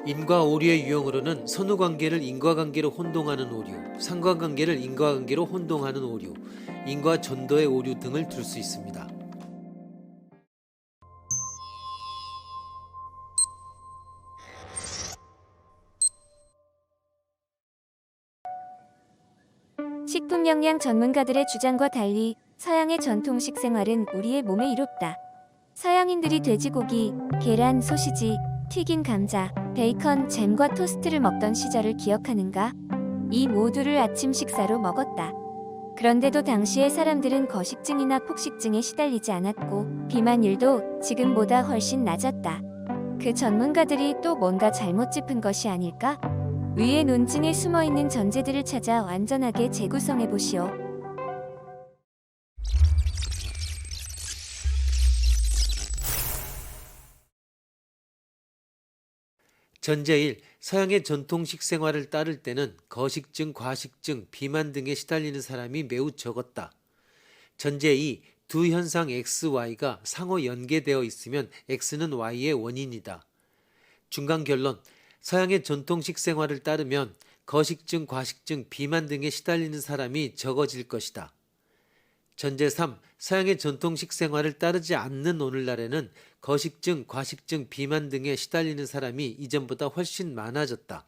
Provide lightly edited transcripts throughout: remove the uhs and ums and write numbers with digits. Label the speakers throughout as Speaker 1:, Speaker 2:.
Speaker 1: 인과 오류의 유형으로는 선후관계를 인과관계로 혼동하는 오류, 상관관계를 인과관계로 혼동하는 오류, 인과 전도의 오류 등을 들 수 있습니다.
Speaker 2: 식품 영양 전문가들의 주장과 달리 서양의 전통식 생활은 우리의 몸에 이롭다. 서양인들이 돼지고기, 계란, 소시지, 튀긴 감자, 베이컨, 잼과 토스트를 먹던 시절을 기억하는가? 이 모두를 아침 식사로 먹었다. 그런데도 당시의 사람들은 거식증이나 폭식증에 시달리지 않았고 비만율도 지금보다 훨씬 낮았다. 그 전문가들이 또 뭔가 잘못 짚은 것이 아닐까? 위의 논증에 숨어있는 전제들을 찾아 완전하게 재구성해보시오.
Speaker 1: 전제 1. 서양의 전통식 생활을 따를 때는 거식증, 과식증, 비만 등에 시달리는 사람이 매우 적었다. 전제 2. 두 현상 X, Y가 상호 연계되어 있으면 X는 Y의 원인이다. 중간 결론. 서양의 전통식 생활을 따르면 거식증, 과식증, 비만 등에 시달리는 사람이 적어질 것이다. 전제 3. 서양의 전통식 생활을 따르지 않는 오늘날에는 거식증, 과식증, 비만 등에 시달리는 사람이 이전보다 훨씬 많아졌다.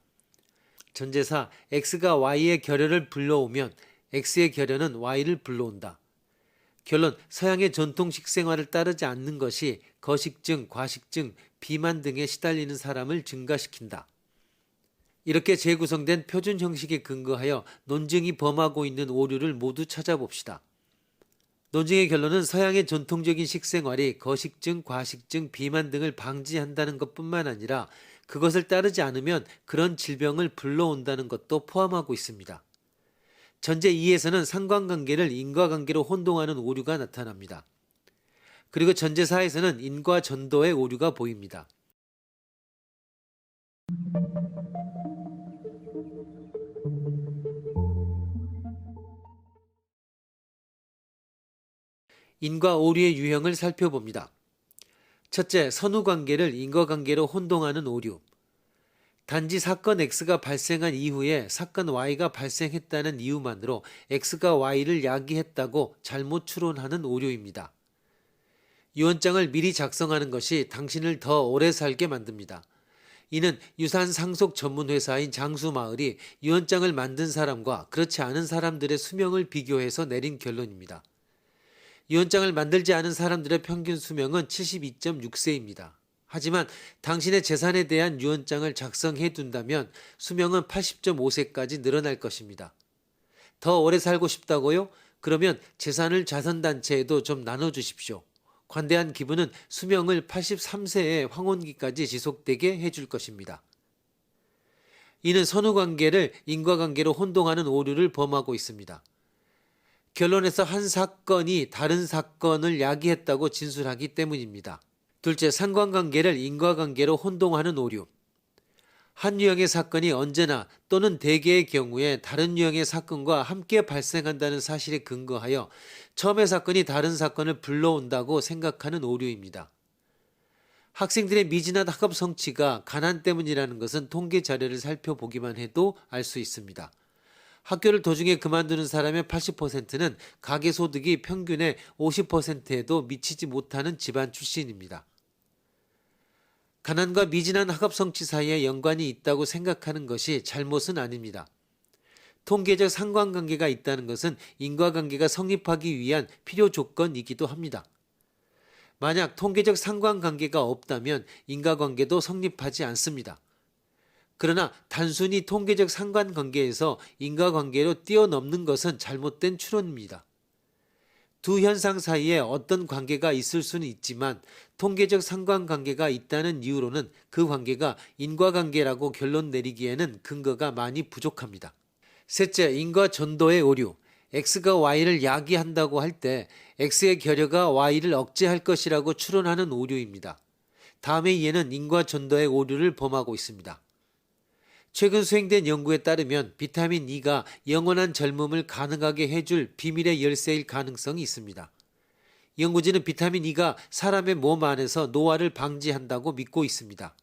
Speaker 1: 전제 4. X가 Y의 결혈을 불러오면 X의 결혈은 Y를 불러온다. 결론. 서양의 전통식 생활을 따르지 않는 것이 거식증, 과식증, 비만 등에 시달리는 사람을 증가시킨다. 이렇게 재구성된 표준 형식에 근거하여 논증이 범하고 있는 오류를 모두 찾아봅시다. 논증의 결론은 서양의 전통적인 식생활이 거식증, 과식증, 비만 등을 방지한다는 것뿐만 아니라 그것을 따르지 않으면 그런 질병을 불러온다는 것도 포함하고 있습니다. 전제 2에서는 상관관계를 인과관계로 혼동하는 오류가 나타납니다. 그리고 전제 4에서는 인과 전도의 오류가 보입니다. 인과 오류의 유형을 살펴봅니다. 첫째, 선후관계를 인과관계로 혼동하는 오류. 단지 사건 X가 발생한 이후에 사건 Y가 발생했다는 이유만으로 X가 Y를 야기했다고 잘못 추론하는 오류입니다. 유언장을 미리 작성하는 것이 당신을 더 오래 살게 만듭니다. 이는 유산 상속 전문 회사인 장수마을이 유언장을 만든 사람과 그렇지 않은 사람들의 수명을 비교해서 내린 결론입니다. 유언장을 만들지 않은 사람들의 평균 수명은 72.6세입니다. 하지만 당신의 재산에 대한 유언장을 작성해 둔다면 수명은 80.5세까지 늘어날 것입니다. 더 오래 살고 싶다고요? 그러면 재산을 자선단체에도 좀 나눠주십시오. 관대한 기부는 수명을 83세의 황혼기까지 지속되게 해줄 것입니다. 이는 선후관계를 인과관계로 혼동하는 오류를 범하고 있습니다. 결론에서 한 사건이 다른 사건을 야기했다고 진술하기 때문입니다. 둘째, 상관관계를 인과관계로 혼동하는 오류. 한 유형의 사건이 언제나 또는 대개의 경우에 다른 유형의 사건과 함께 발생한다는 사실에 근거하여 처음의 사건이 다른 사건을 불러온다고 생각하는 오류입니다. 학생들의 미진한 학업 성취가 가난 때문이라는 것은 통계 자료를 살펴보기만 해도 알 수 있습니다. 학교를 도중에 그만두는 사람의 80%는 가계소득이 평균의 50%에도 미치지 못하는 집안 출신입니다. 가난과 미진한 학업 성취 사이에 연관이 있다고 생각하는 것이 잘못은 아닙니다. 통계적 상관관계가 있다는 것은 인과관계가 성립하기 위한 필요 조건이기도 합니다. 만약 통계적 상관관계가 없다면 인과관계도 성립하지 않습니다. 그러나 단순히 통계적 상관관계에서 인과관계로 뛰어넘는 것은 잘못된 추론입니다. 두 현상 사이에 어떤 관계가 있을 수는 있지만 통계적 상관관계가 있다는 이유로는 그 관계가 인과관계라고 결론 내리기에는 근거가 많이 부족합니다. 셋째, 인과 전도의 오류. X가 Y를 야기한다고 할 때 X의 결여가 Y를 억제할 것이라고 추론하는 오류입니다. 다음의 이해는 인과 전도의 오류를 범하고 있습니다. 최근 수행된 연구에 따르면 비타민 E가 영원한 젊음을 가능하게 해줄 비밀의 열쇠일 가능성이 있습니다. 연구진은 비타민 E가 사람의 몸 안에서 노화를 방지한다고 믿고 있습니다.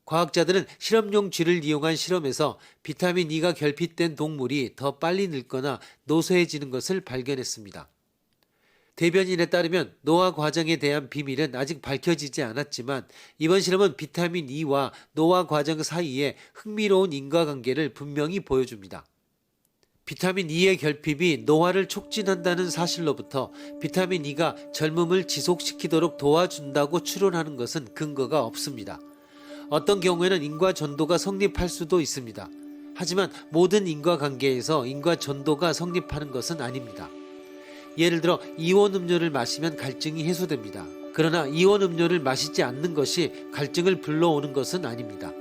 Speaker 1: 과학자들은 실험용 쥐를 이용한 실험에서 비타민 E가 결핍된 동물이 더 빨리 늙거나 노쇠해지는 것을 발견했습니다. 대변인에 따르면 노화 과정에 대한 비밀은 아직 밝혀지지 않았지만 이번 실험은 비타민 E와 노화 과정 사이에 흥미로운 인과관계를 분명히 보여줍니다. 비타민 E의 결핍이 노화를 촉진한다는 사실로부터 비타민 E가 젊음을 지속시키도록 도와준다고 추론하는 것은 근거가 없습니다. 어떤 경우에는 인과전도가 성립할 수도 있습니다. 하지만 모든 인과관계에서 인과전도가 성립하는 것은 아닙니다. 예를 들어 이온 음료를 마시면 갈증이 해소됩니다. 그러나 이온 음료를 마시지 않는 것이 갈증을 불러오는 것은 아닙니다.